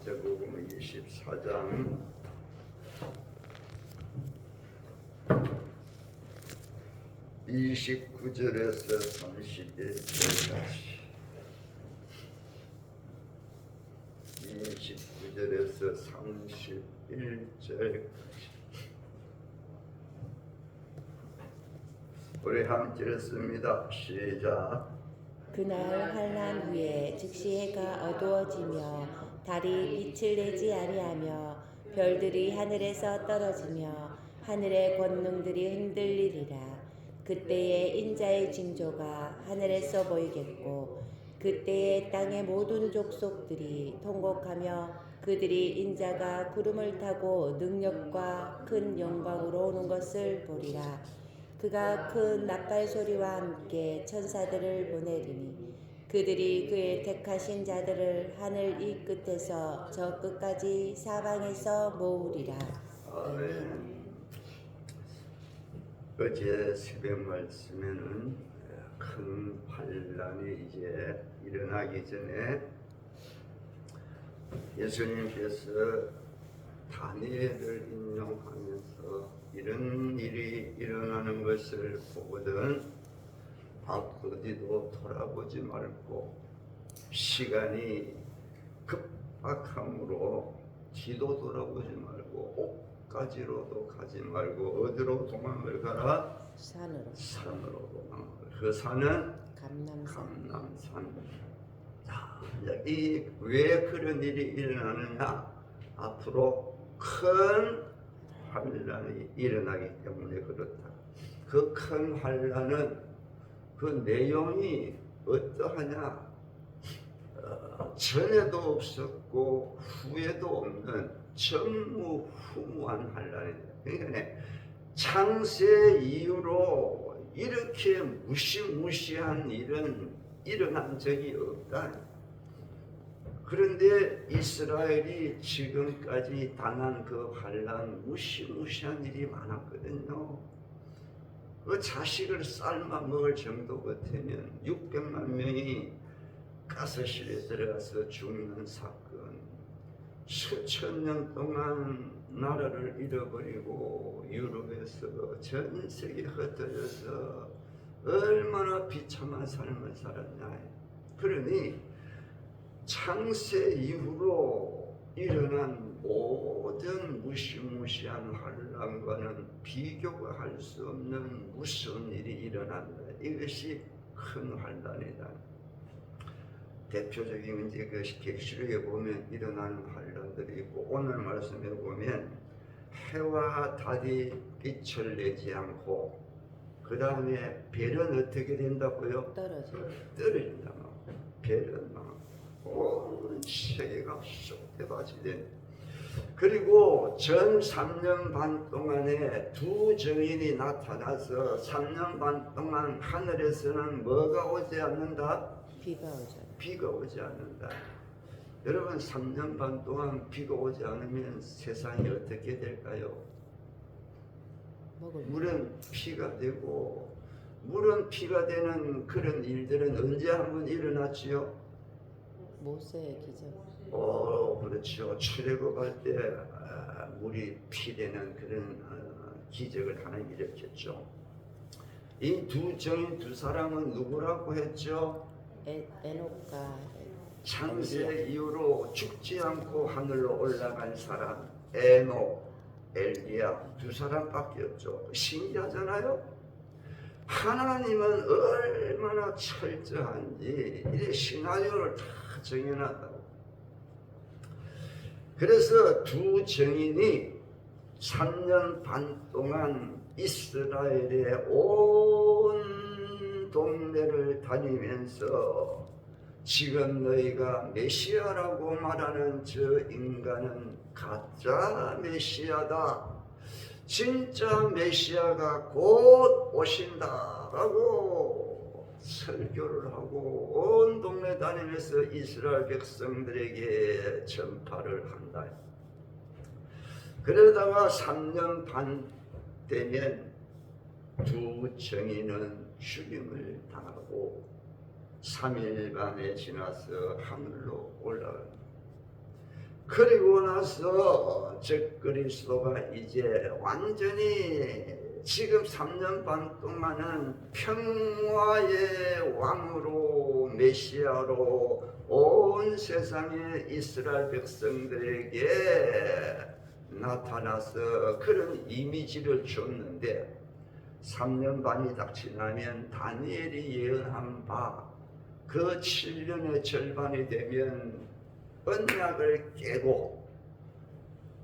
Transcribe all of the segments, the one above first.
마태복음 24장 29절에서 31절까지 29절에서 31절까지 우리 함께 읽습니다. 시작. 그날 환난 후에 즉시 해가 어두워지며 달이 빛을 내지 아니하며 별들이 하늘에서 떨어지며 하늘의 권능들이 흔들리리라. 그때에 인자의 징조가 하늘에서 보이겠고 그때에 땅의 모든 족속들이 통곡하며 그들이 인자가 구름을 타고 능력과 큰 영광으로 오는 것을 보리라. 그가 큰 나팔 소리와 함께 천사들을 보내리니 그들이 그의 택하신 자들을 하늘 이 끝에서 저 끝까지 사방에서 모으리라. 아멘. 어제 새벽 말씀에는 큰 환란이 이제 일어나기 전에 예수님께서 다니엘을 인용하면서 이런 일이 일어나는 것을 보거든 앞어디도 돌아보지 말고 시간이 급박함으로 뒤도 돌아보지 말고 옥까지로도 가지 말고 어디로 도망을 가라? 산으로 도망을. 그 산은 감람산. 자, 이 왜 그런 일이 일어나느냐? 앞으로 큰 환란이 일어나기 때문에 그렇다. 그 큰 환란은 그 내용이 어떠하냐? 전에도 없었고 후에도 없는 전무후무한 환란이다. 그러니까 창세 이후로 이렇게 무시무시한 일은 일어난 적이 없다. 그런데 이스라엘이 지금까지 당한 그 환란 무시무시한 일이 많았거든요. 그 자식을 삶아 먹을 정도 같으면 600만 명이 가스실에 들어가서 죽는 사건, 수천 년 동안 나라를 잃어버리고 유럽에서 전 세계에 흩어져서 얼마나 비참한 삶을 살았냐. 그러니 창세 이후로 일어난 모든 무시무시한 환란과는 비교가 할 수 없는 무서운 일이 일어난다. 이것이 큰 환란이다. 대표적인 이제 그 계시록에 보면 일어나는 환란들이 있고 오늘 말씀에 보면 해와 달이 빛을 내지 않고 그 다음에 별은 어떻게 된다고요? 떨어진다. 별은 온 세계가 쏟대바지된. 그리고 전 3년 반 동안에 두 정인이 나타나서 3년 반 동안 하늘에서는 뭐가 오지 않는다? 비가 오지 않는다. 여러분 3년 반 동안 비가 오지 않으면 세상이 어떻게 될까요? 물은 피가 되고 물은 피가 되는 그런 일들은 언제 한번 일어났지요? 모세의 기적. 그렇죠. 출애굽할 때 물이 피되는 그런 기적을 하나님 일으켰죠. 이 두 정인 두 사람은 누구라고 했죠? 에녹과 창세 이후로 죽지 않고 하늘로 올라간 사람 에녹, 엘리야 두 사람밖에 없죠. 신기하잖아요. 하나님은 얼마나 철저한지 이 시나리오를 다 정해놨다고. 그래서 두 정인이 3년 반 동안 이스라엘의 온 동네를 다니면서 지금 너희가 메시아라고 말하는 저 인간은 가짜 메시아다. 진짜 메시아가 곧 오신다라고 설교를 하고 온 동네 다니면서 이스라엘 백성들에게 전파를 한다. 그러다가 3년 반 되면 두 정인은 죽임을 당하고 3일 반에 지나서 하늘로 올라갑니다. 그리고 나서 즉 그리스도가 이제 완전히 지금 3년 반 동안은 평화의 왕으로 메시아로 온 세상의 이스라엘 백성들에게 나타나서 그런 이미지를 줬는데 3년 반이 딱 지나면 다니엘이 예언한 바 그 7년의 절반이 되면 언약을 깨고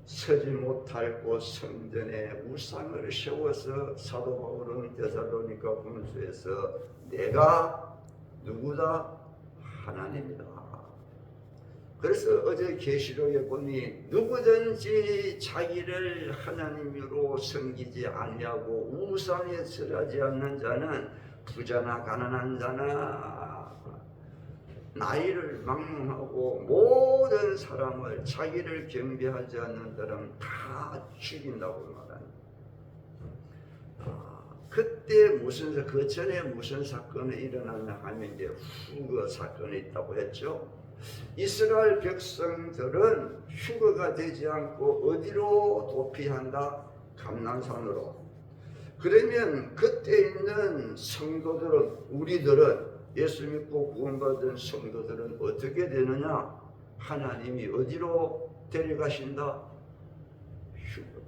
서지 못할 곳 성전에 우상을 세워서 사도 바울은 데살로니가 후서에서 내가 누구다? 하나님이다. 그래서 어제 계시록에 보니 누구든지 자기를 하나님으로 섬기지 아니하고 우상에 절하지 않는 자는 부자나 가난한 자나 나이를 막론하고 모든 사람을 자기를 경배하지 않는 사람 다 죽인다고 말하는. 그때 무슨 그 전에 무슨 사건이 일어났냐 하면 이제 휴거 사건이 있다고 했죠. 이스라엘 백성들은 휴거가 되지 않고 어디로 도피한다? 감난산으로. 그러면 그때 있는 성도들은 우리들은 예수 믿고 구원받은 성도들은 어떻게 되느냐? 하나님이 어디로 데려가신다? 휴거.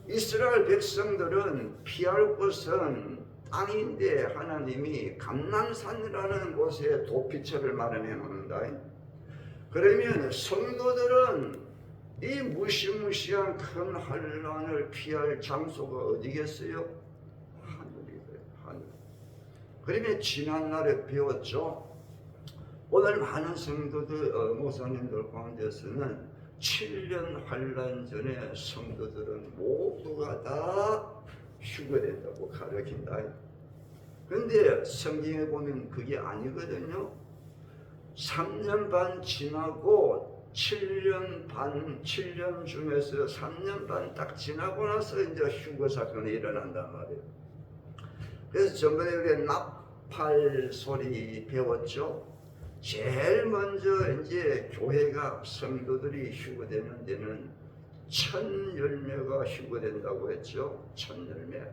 이스라엘 백성들은 피할 곳은 땅인데 하나님이 감난산이라는 곳에 도피처를 마련해 놓는다. 그러면 성도들은 이 무시무시한 큰 환난을 피할 장소가 어디겠어요? 하늘이래요. 하늘. 그러면 지난날에 배웠죠. 오늘 많은 성도들, 목사님들 가운데서는 7년 환난 전에 성도들은 모두가 다 휴거된다고 가르친다. 그런데 성경에 보면 그게 아니거든요. 3년 반 지나고 7년 중에서 3년 반 딱 지나고 나서 이제 휴거 사건이 일어난단 말이에요. 그래서 전번에 우리 나팔 소리 배웠죠. 제일 먼저 이제 교회가 성도들이 휴거되는 데는 1000열매가 휴거된다고 했죠. 1000열매.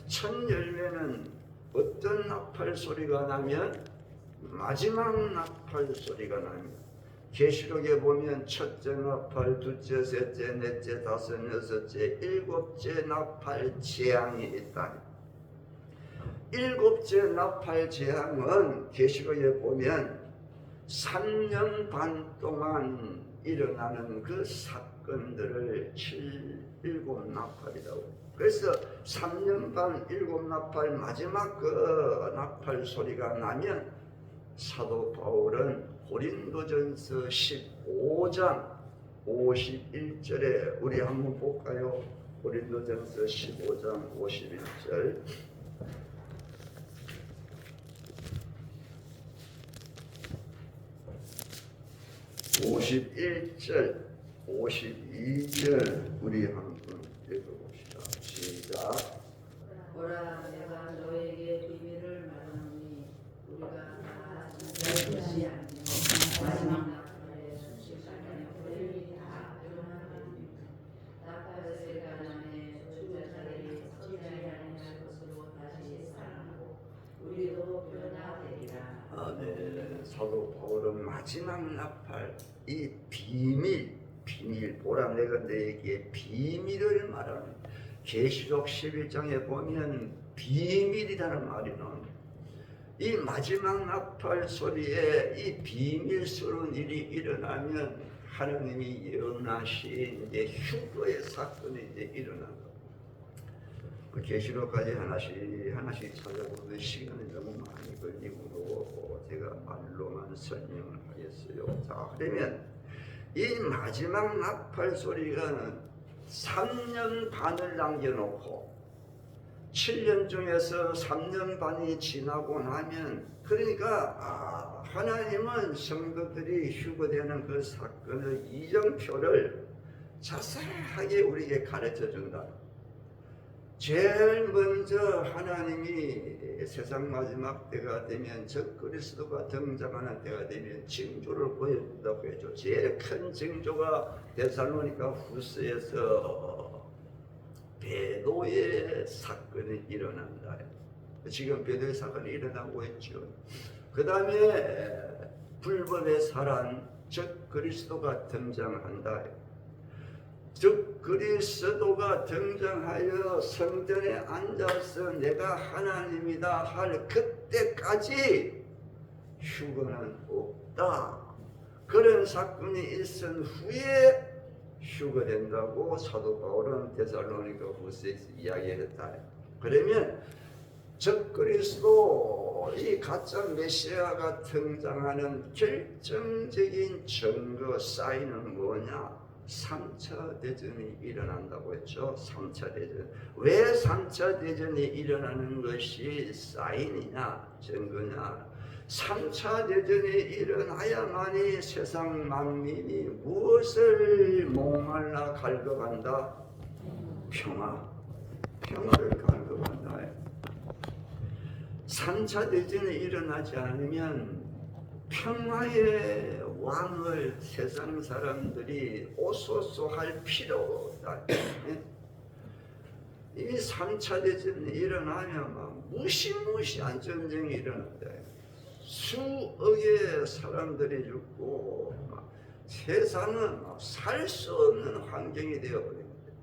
1000열매는 어떤 나팔 소리가 나면 마지막 나팔 소리가 납니다. 계시록에 보면 첫째 나팔, 둘째, 셋째, 넷째, 다섯, 여섯째, 일곱째 나팔 재앙이 있다. 일곱째 나팔 재앙은 계시록에 보면 3년 반 동안 일어나는 그 사건들을 7 나팔이라고. 그래서 3년 반 7 나팔 마지막 그 나팔 소리가 나면 사도 바울은 고린도전서 15장 51절에 우리 한번 볼까요? 고린도전서 15장 51절. 51절, 52절 우리 한번 읽어봅시다. 시작. 보라, 내가 너에게 비밀을 말하노니 우리가 다 잠잘 것이 아니요 마지막 나팔에 순식간에 우리를 다 변화하리니 나팔 세간 안에 죽은 자들이 서지 아니할 것으로 다시 살아나고 우리도 변화되리라. 네. 사도 바울은 마지막 나팔, 이 비밀, 보라 내가 너에게 비밀을 말하는. 계시록 11장에 보면 비밀이라는 말이 나옵니다. 이 마지막 나팔 소리에 이 비밀스러운 일이 일어나면 하나님이 예언하신 이제 휴거의 사건이 이제 일어난다. 그 계시록까지 하나씩 찾아보는 시간이 너무 많이 걸리고 제가 말로만 설명을 하겠어요. 자, 그러면 이 마지막 나팔 소리가 3년 반을 남겨놓고 7년 중에서 3년 반이 지나고 나면 그러니까 하나님은 성도들이 휴거되는 그 사건의 이정표를 자세하게 우리에게 가르쳐 준다. 제일 먼저 하나님이 세상 마지막 때가 되면 적 그리스도가 등장하는 때가 되면 징조를 보여준다고 했죠. 제일 큰 징조가 데살로니가 후서에서 배도의 사건이 일어난다. 지금 배도의 사건이 일어나고 있죠. 그 다음에 불법의 사람 적 그리스도가 등장한다. 즉 그리스도가 등장하여 성전에 앉아서 내가 하나님이다 할 그때까지 휴거는 없다. 그런 사건이 있은 후에 휴거된다고 사도 바울은 데살로니가 후서에서 이야기했다. 그러면 즉 그리스도 이 가짜 메시아가 등장하는 결정적인 증거 사인은 뭐냐? 3차 대전이 일어난다고 했죠. 3차 대전. 왜 3차 대전이 일어나는 것이 사인이냐, 증거냐? 3차 대전이 일어나야만이 세상 만민이 무엇을 목말라 갈급한다? 평화를 갈급한다. 3차 대전이 일어나지 않으면 평화의 왕을 세상 사람들이 오소소할 필요가 없다. 이 3차 대전이 일어나면 막 무시무시한 전쟁이 일어난다. 수억의 사람들이 죽고 막 세상은 살 수 없는 환경이 되어버립니다.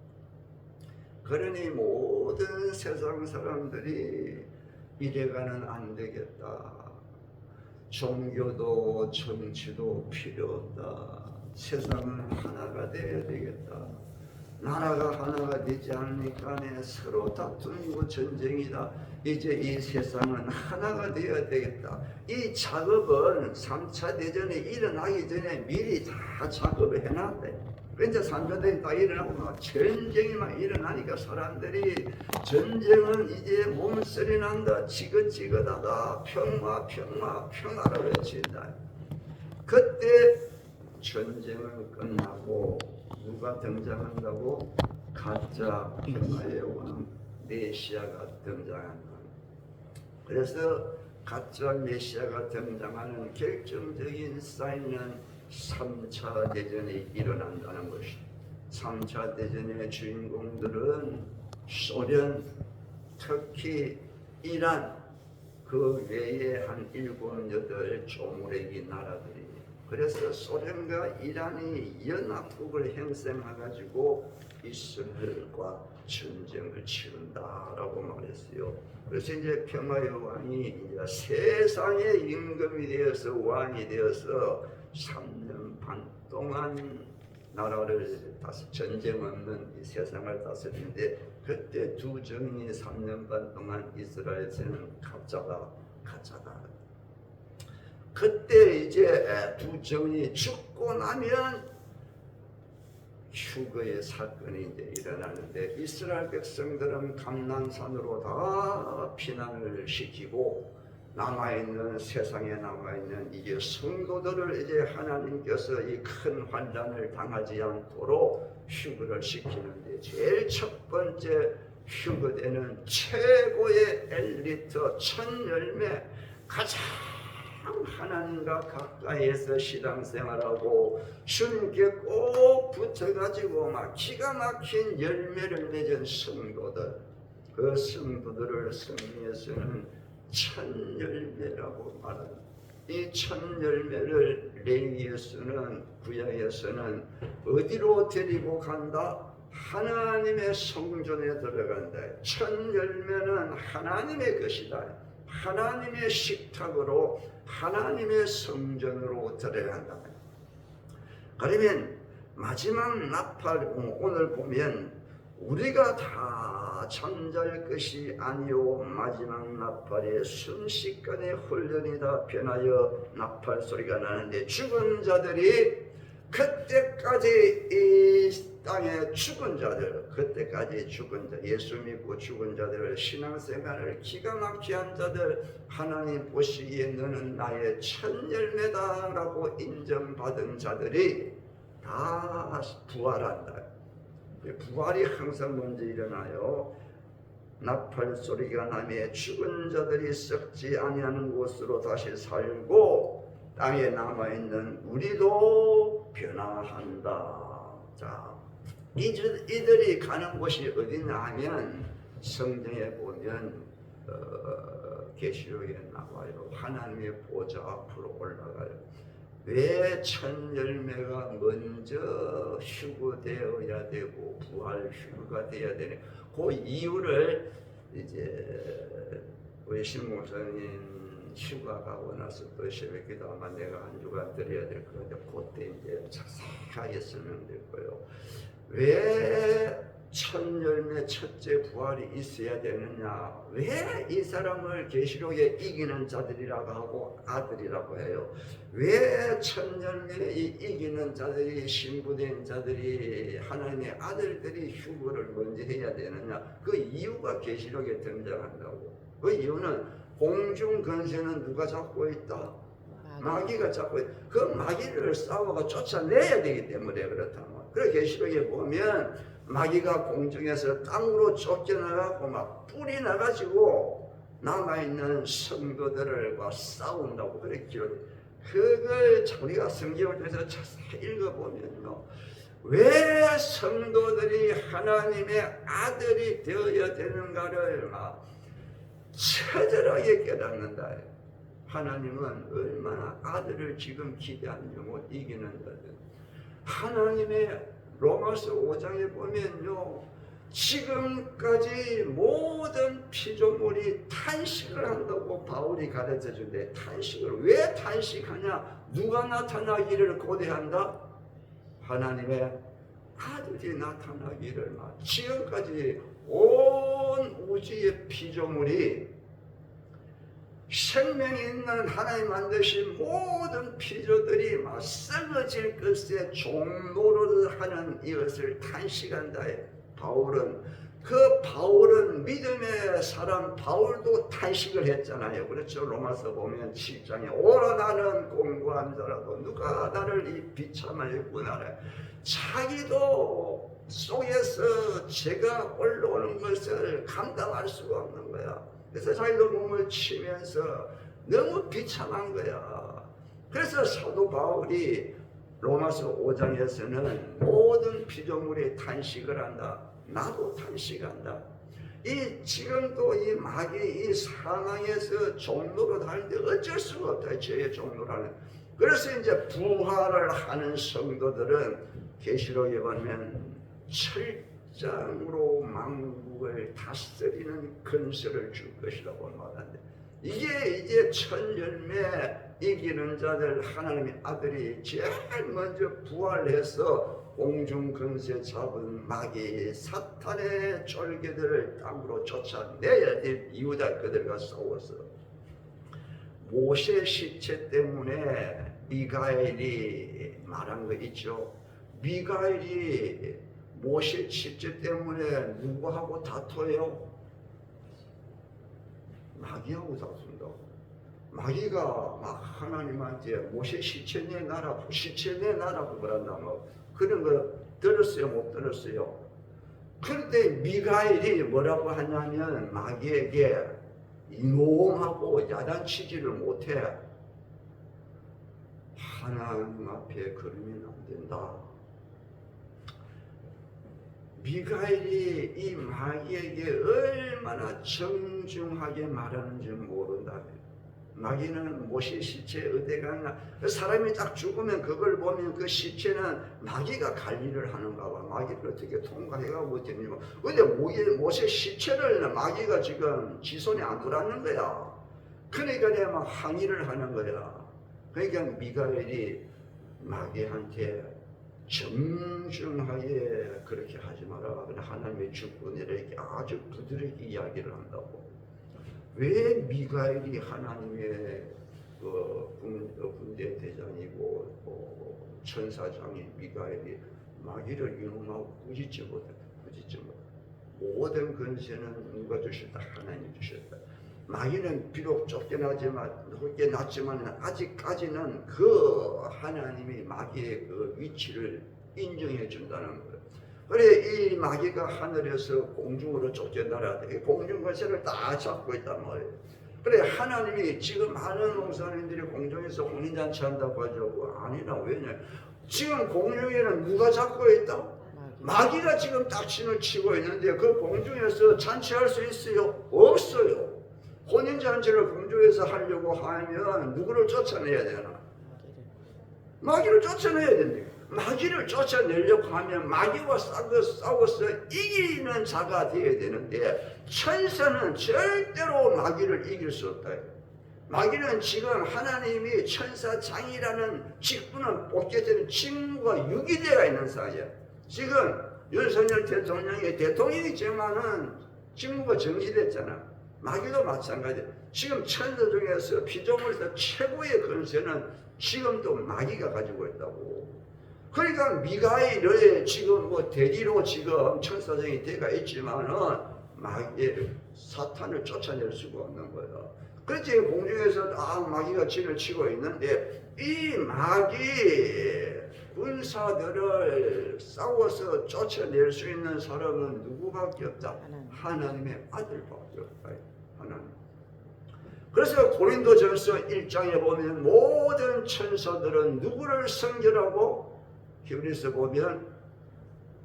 그러니 모든 세상 사람들이 이래가는 안 되겠다. 종교도 정치도 필요 없다. 세상은 하나가 되어야 되겠다. 나라가 하나가 되지 않으니까 서로 다툼이고 전쟁이다. 이제 이 세상은 하나가 되어야 되겠다. 이 작업은 3차 대전이 일어나기 전에 미리 다 작업을 해놨대. 이제 3차 대전이 다 일어나고 막 전쟁이 막 일어나니까 사람들이 전쟁은 이제 몸서리 난다. 지긋지긋하다. 평화를 외친다. 그때 전쟁은 끝나고 누가 등장한다고? 가짜 평화의 왕 메시아가 등장한다. 그래서 가짜 메시아가 등장하는 결정적인 사인은 3차 대전이 일어난다는 것이다. 3차 대전의 주인공들은 소련, 터키, 이란 그 외에 한 7, 8 조무래기 나라들이 그래서 소련과 이란이 연합국을 형성해가지고 이스라엘과 전쟁을 치른다라고 말했어요. 그래서 이제 평화의 왕이 이제 세상의 임금이 되어서 왕이 되어서 3년 반 동안 나라를 전쟁 없는 이 세상을 다스리는데 그때 두 정이 3년 반 동안 이스라엘에서는 가짜다. 그때 이제 두 정이 죽고 나면 휴거의 사건이 이제 일어나는데 이스라엘 백성들은 감난산으로 다 피난을 시키고 세상에 남아있는 이제 성도들을 이제 하나님께서 이 큰 환난을 당하지 않도록 휴거를 시키는데 제일 첫 번째 휴거되는 최고의 엘리트 첫 열매 가장 하나님과 가까이에서 신앙생활하고 주님께 꼭 붙어가지고 막 기가 막힌 열매를 맺은 성도들 그 성도들을 성경에서는 첫 열매라고 말합니다. 이 첫 열매를 레위에서는 구약에서는 어디로 데리고 간다? 하나님의 성전에 들어간다. 첫 열매는 하나님의 것이다. 하나님의 식탁으로 하나님의 성전으로 들어간다. 그러면 마지막 나팔 오늘 보면 우리가 다 잠잘 것이 아니요 마지막 나팔에 순식간에 훈련이다 변하여 나팔 소리가 나는데 죽은 자들이 그때까지 이 땅에 죽은 자들 그때까지 죽은 자 예수 믿고 죽은 자들을 신앙생활을 기가 막히게 한 자들 하나님 보시기에 너는 나의 첫 열매다라고 인정받은 자들이 다 부활한다. 부활이 항상 먼저 일어나요. 나팔 소리가 나며 죽은 자들이 썩지 아니하는 곳으로 다시 살고 땅에 남아있는 우리도 변화한다. 자, 이들이 가는 곳이 어디냐 하면 성경에 보면 계시록에 나와요. 하나님의 보좌 앞으로 올라가요. 왜 첫 열매가 먼저 휴거되어야 되고 부활 휴거가 되어야 되냐? 그 이유를 이제 우리 신목사님 휴가 가고 나서 또 새벽기도 아마 내가 한 주간 드려야 될 건데 그때 이제 자세하게 설명될 거예요. 왜 첫 열매 첫째 부활이 있어야 되느냐? 왜 이 사람을 계시록에 이기는 자들이라고 하고 아들이라고 해요? 왜 첫 열매에 이기는 자들이 신부된 자들이 하나님의 아들들이 휴거를 먼저 해야 되느냐? 그 이유가 계시록에 등장한다고. 그 이유는 공중 권세는 누가 잡고 있다? 마귀가 잡고 있다. 그 마귀를 싸워가 쫓아내야 되기 때문에 그렇다면. 그래 계시록에 보면 마귀가 공중에서 땅으로 쫓겨나가고 막 뿌리 나가지고 남아있는 성도들과 싸운다고 그렇게 기록해. 그걸 우리가 성경을 통해서 자세히 읽어보면요, 왜 성도들이 하나님의 아들이 되어야 되는가를 막 처절하게 깨닫는다. 하나님은 얼마나 아들을 지금 기대하는지 못 이기는 자들. 하나님의 로마서 5장에 보면요, 지금까지 모든 피조물이 탄식을 한다고 바울이 가르쳐 준대. 탄식을 왜 탄식하냐? 누가 나타나기를 고대한다? 하나님의 아들이 나타나기를 막. 지금까지 온 우주의 피조물이 생명이 있는 하나님 만드신 모든 피조들이 막 썩어질 것에 종노릇을 하는 이것을 탄식한다. 바울은 믿음의 사람 바울도 탄식을 했잖아요. 그렇죠? 로마서 보면 7장에 오라 나는 공부한 자라도 누가 나를 이 비참하게 구원하라. 자기도 속에서 죄가 올라오는 것을 감당할 수가 없는 거야. 그래서 자기도 몸을 치면서 너무 비참한 거야. 그래서 사도 바울이 로마서 5장에서는 모든 피조물이 탄식을 한다. 나도 탄식한다. 지금도 이 마귀 이 상황에서 종로를 하는데 어쩔 수가 없다. 죄의 종로라는. 그래서 이제 부활을 하는 성도들은 계시록에 보면 철장으로 만국을 다스리는 근세를 줄 것이라고 말하는데, 이게 이제 첫 열매 이기는 자들 하나님의 아들이 제일 먼저 부활해서 공중 근세 잡은 마귀 사탄의 쫄개들을 땅으로 쫓아내야 될 이유다. 그들과 싸웠어. 모세 시체 때문에 미가엘이 말한 거 있죠. 미가엘이 모세 시체 때문에 누구하고 다퉈요? 마귀하고 다툰다고. 마귀가 막 하나님한테 모세 시체 내놔라, 시체 내놔라고 그런다면 그런 거 들었어요? 못 들었어요? 그런데 미가엘이 뭐라고 하냐면 마귀에게 이놈하고 야단치지를 못해. 하나님 앞에 그러면 안 된다. 미가엘이 이 마귀에게 얼마나 정중하게 말하는지 모른다. 마귀는 모세 시체 어디 갔나? 사람이 딱 죽으면 그걸 보면 그 시체는 마귀가 관리를 하는가 봐. 마귀를 어떻게 통과해가고 되니 뭐. 근데 모세 시체를 마귀가 지금 지손에 안 들어왔는 거야. 그러니까 내가 막 항의를 하는 거야. 그러니까 미가엘이 마귀한테 정중하게 그렇게 하지 마라. 하나님의 주권이라게 아주 부드럽게 이야기를 한다고. 왜 미가엘이 하나님의 군대 대장이고 천사장인 미가엘이 마귀를 이용하고 꾸짖지 못해. 모든 근세는 누가 주셨다? 하나님이 주셨다. 마귀는 비록 쫓겨났지만 아직까지는 그 하나님이 마귀의 그 위치를 인정해 준다는 거예요. 그래 이 마귀가 하늘에서 공중으로 쫓겨나라되 공중 권세를 다 잡고 있단 말이에요. 그래 하나님이 지금 많은 목사님들이 공중에서 혼인잔치 한다고 하죠. 아니라 왜냐? 지금 공중에는 누가 잡고 있다? 마귀가 지금 딱신을 치고 있는데 그 공중에서 잔치할 수 있어요? 없어요. 혼인잔치를 공중에서 하려고 하면 누구를 쫓아내야 되나? 마귀를 쫓아내야 된대요. 마귀를 쫓아내려고 하면 마귀와 싸워서 이기는 자가 되어야 되는데 천사는 절대로 마귀를 이길 수 없다. 마귀는 지금 하나님이 천사장이라는 직분을 뽑게 되는 직무가 유기되어 있는 사이야. 지금 윤석열 대통령이 대통령이지만은 직무가 정지됐잖아. 마귀도 마찬가지야. 지금 천사 중에서 피조물에서 최고의 권세는 지금도 마귀가 가지고 있다고. 그러니까 미가엘의 지금 뭐 대리로 지금 천사장이 되가 있지만은 마귀 사탄을 쫓아낼 수가 없는 거예요. 그렇지 공중에서 마귀가 진을 치고 있는데 이 마귀 군사들을 싸워서 쫓아낼 수 있는 사람은 누구밖에 없다. 하나님의 아들밖에 없다. 하나님. 그래서 고린도전서 1장에 보면 모든 천사들은 누구를 성결하고 히브리서 보면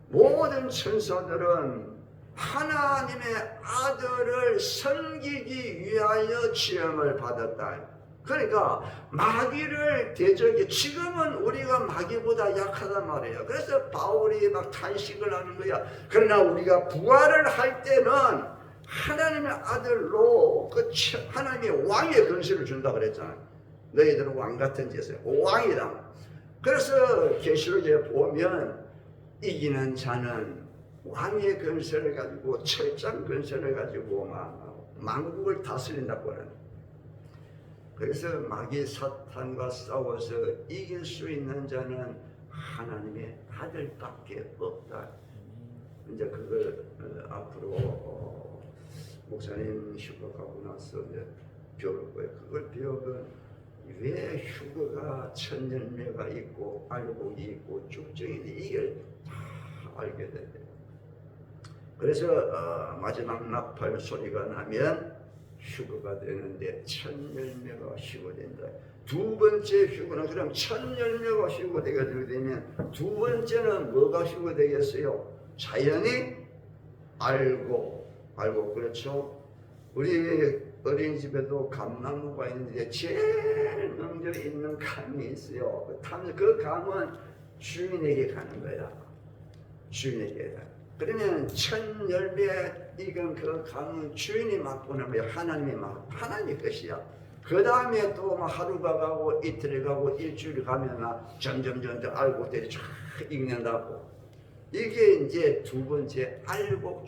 모든 천사들은 하나님의 아들을 섬기기 위하여 지음을 받았다. 그러니까 마귀를 대적해. 지금은 우리가 마귀보다 약하단 말이에요. 그래서 바울이 막 탄식을 하는 거야. 그러나 우리가 부활을 할 때는 하나님의 아들로 그 하나님의 왕의 권세를 준다 그랬잖아요. 너희들은 왕 같은 짓을 왕이다. 그래서 계시록에 보면 이기는 자는 왕의 권세를 가지고 철장 권세를 가지고 만국을 다스린다고 하는. 그래서 마귀 사탄과 싸워서 이길 수 있는 자는 하나님의 아들밖에 없다. 이제 그걸 앞으로 목사님 휴가 가고 나서 이제 배울 거예요. 그걸 배우면 왜 휴거가 천년매가 있고 알곡이 있고 쭉정이 이걸 다 알게 돼요. 그래서 마지막 나팔 소리가 나면 휴거가 되는데 천열매가 휴거된다. 두 번째 휴거는 그럼 천열매가 휴거되게 되면 두 번째는 뭐가 휴거되겠어요? 자연이 알고 그렇죠. 우리 어린이집에도 감나무가 있는데 제일 넘겨 있는 감이 있어요. 그 감은 주인에게 가는 거야. 주인에게. 그러면 천 열매 익은 그 감은 주인이 맛보는 거야. 하나님의 것이야. 그 다음에 또 하루가 가고 이틀이 가고 일주일이 가면 점점 알곡들이 쫙 익는다고. 이게 이제 두 번째 알곡